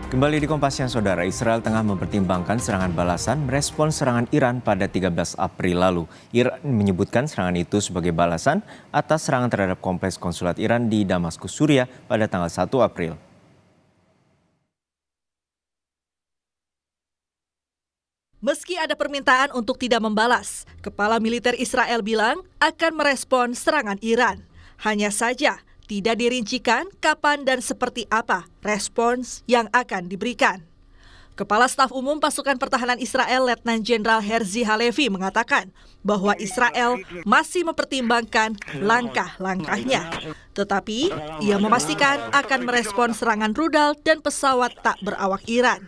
Kembali di Kompas Siang, Saudara. Israel tengah mempertimbangkan serangan balasan merespon serangan Iran pada 13 April lalu. Iran menyebutkan serangan itu sebagai balasan atas serangan terhadap kompleks konsulat Iran di Damaskus, Suriah pada tanggal 1 April. Meski ada permintaan untuk tidak membalas, Kepala Militer Israel bilang akan merespon serangan Iran. Hanya saja, tidak dirincikan kapan dan seperti apa respons yang akan diberikan. Kepala Staf Umum Pasukan Pertahanan Israel Letnan Jenderal Herzi Halevi mengatakan bahwa Israel masih mempertimbangkan langkah-langkahnya. Tetapi ia memastikan akan merespon serangan rudal dan pesawat tak berawak Iran.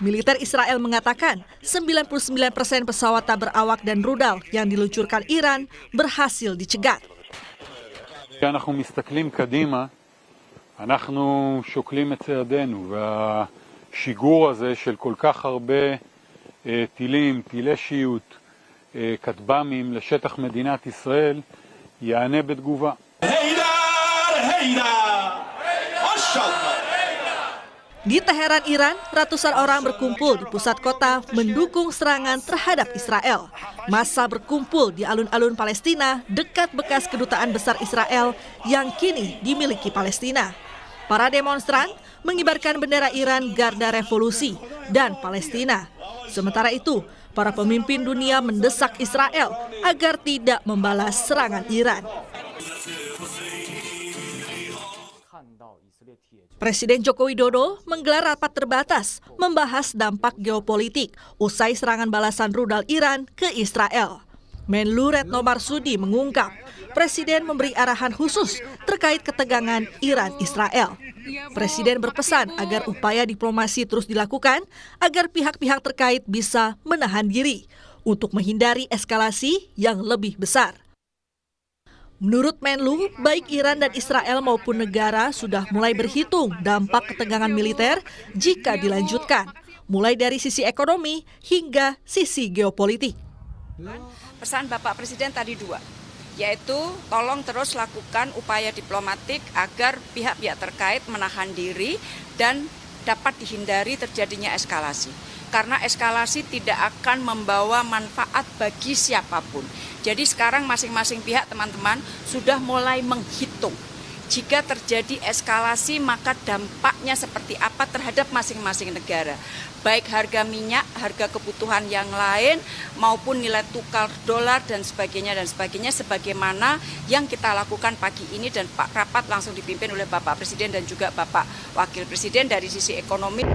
Militer Israel mengatakan 99% pesawat tak berawak dan rudal yang diluncurkan Iran berhasil dicegat. כשאנחנו מסתכלים קדימה, אנחנו שוקלים את צעדינו, והשיגור הזה של כל כך הרבה טילים, טילי שיוט, כטב"מים לשטח מדינת ישראל, יענה בתגובה. Di Teheran, Iran, ratusan orang berkumpul di pusat kota mendukung serangan terhadap Israel. Massa berkumpul di alun-alun Palestina dekat bekas kedutaan besar Israel yang kini dimiliki Palestina. Para demonstran mengibarkan bendera Iran, Garda Revolusi, dan Palestina. Sementara itu, para pemimpin dunia mendesak Israel agar tidak membalas serangan Iran. Presiden Joko Widodo menggelar rapat terbatas membahas dampak geopolitik usai serangan balasan rudal Iran ke Israel. Menlu Retno Marsudi mengungkap, Presiden memberi arahan khusus terkait ketegangan Iran-Israel. Presiden berpesan agar upaya diplomasi terus dilakukan agar pihak-pihak terkait bisa menahan diri untuk menghindari eskalasi yang lebih besar. Menurut Menlu, baik Iran dan Israel maupun negara sudah mulai berhitung dampak ketegangan militer jika dilanjutkan, mulai dari sisi ekonomi hingga sisi geopolitik. Pesan Bapak Presiden tadi dua, yaitu tolong terus lakukan upaya diplomatik agar pihak-pihak terkait menahan diri dan dapat dihindari terjadinya eskalasi. Karena eskalasi tidak akan membawa manfaat bagi siapapun. Jadi sekarang masing-masing pihak, teman-teman, sudah mulai menghitung. Jika terjadi eskalasi, maka dampaknya seperti apa terhadap masing-masing negara. Baik harga minyak, harga kebutuhan yang lain, maupun nilai tukar dolar dan sebagainya, sebagaimana yang kita lakukan pagi ini dan Pak Rapat langsung dipimpin oleh Bapak Presiden dan juga Bapak Wakil Presiden dari sisi ekonomi.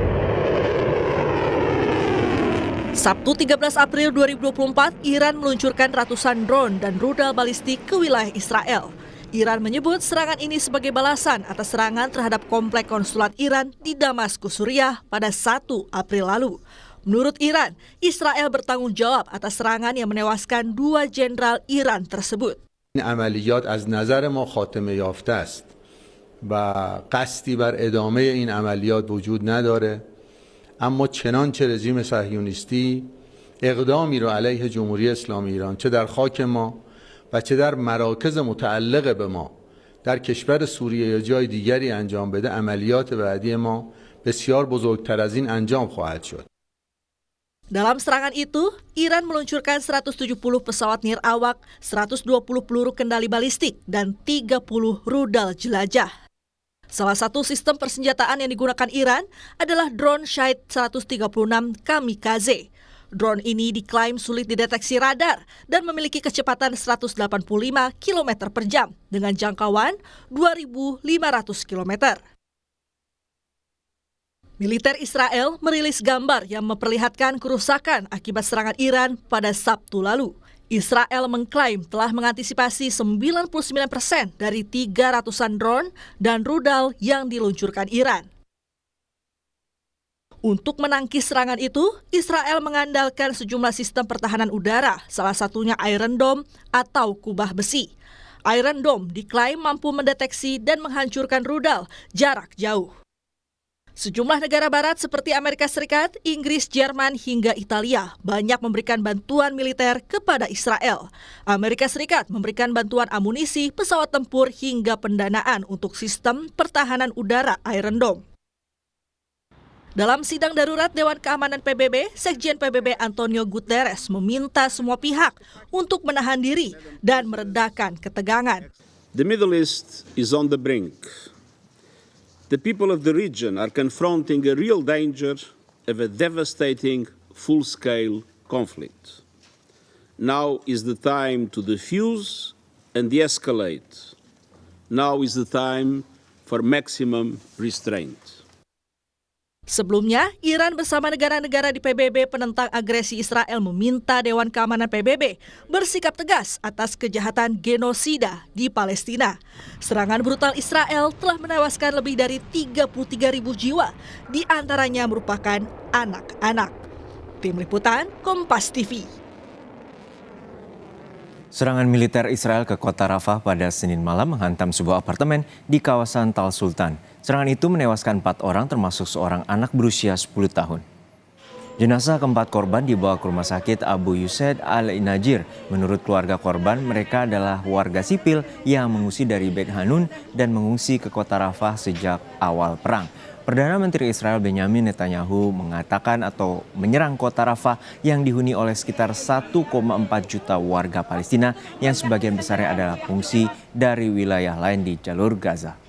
Sabtu 13 April 2024, Iran meluncurkan ratusan drone dan rudal balistik ke wilayah Israel. Iran menyebut serangan ini sebagai balasan atas serangan terhadap komplek konsulat Iran di Damaskus, Suriah pada 1 April lalu. Menurut Iran, Israel bertanggung jawab atas serangan yang menewaskan 2 jenderal Iran tersebut. این عملیات از نظر ما خاتمه یافته است و قصدی بر ادامه این عملیات وجود نداره. اما چنانچه رژیم صهیونیستی اقدامی رو علیه جمهوری اسلامی ایران چه در خاک ما و چه در مراکز متعلق به ما در کشور سوریه یا جای دیگری انجام بده، عملیات بعدی ما بسیار بزرگتر از این انجام خواهد شد. Dalam serangan itu, Iran meluncurkan 170 pesawat nirawak, 120 peluru kendali balistik, dan 30 rudal jelajah. Salah satu sistem persenjataan yang digunakan Iran adalah drone Shahed 136 Kamikaze. Drone ini diklaim sulit dideteksi radar dan memiliki kecepatan 185 km per jam dengan jangkauan 2.500 km. Militer Israel merilis gambar yang memperlihatkan kerusakan akibat serangan Iran pada Sabtu lalu. Israel mengklaim telah mengantisipasi 99% dari 300-an drone dan rudal yang diluncurkan Iran. Untuk menangkis serangan itu, Israel mengandalkan sejumlah sistem pertahanan udara, salah satunya Iron Dome atau kubah besi. Iron Dome diklaim mampu mendeteksi dan menghancurkan rudal jarak jauh. Sejumlah negara barat seperti Amerika Serikat, Inggris, Jerman, hingga Italia banyak memberikan bantuan militer kepada Israel. Amerika Serikat memberikan bantuan amunisi, pesawat tempur, hingga pendanaan untuk sistem pertahanan udara Iron Dome. Dalam sidang darurat Dewan Keamanan PBB, Sekjen PBB Antonio Guterres meminta semua pihak untuk menahan diri dan meredakan ketegangan. The Middle East is on the brink. The people of the region are confronting a real danger of a devastating full-scale conflict. Now is the time to defuse and de-escalate. Now is the time for maximum restraint. Sebelumnya, Iran bersama negara-negara di PBB penentang agresi Israel meminta Dewan Keamanan PBB bersikap tegas atas kejahatan genosida di Palestina. Serangan brutal Israel telah menewaskan lebih dari 33.000 jiwa, di antaranya merupakan anak-anak. Tim Liputan, Kompas TV. Serangan militer Israel ke kota Rafah pada Senin malam menghantam sebuah apartemen di kawasan Tal Sultan. Serangan itu menewaskan 4 orang termasuk seorang anak berusia 10 tahun. Jenazah keempat korban dibawa ke rumah sakit Abu Yusaid Al-Najir. Menurut keluarga korban, mereka adalah warga sipil yang mengungsi dari Beit Hanun dan mengungsi ke kota Rafah sejak awal perang. Perdana Menteri Israel Benjamin Netanyahu mengatakan atau menyerang kota Rafah yang dihuni oleh sekitar 1,4 juta warga Palestina yang sebagian besarnya adalah pengungsi dari wilayah lain di jalur Gaza.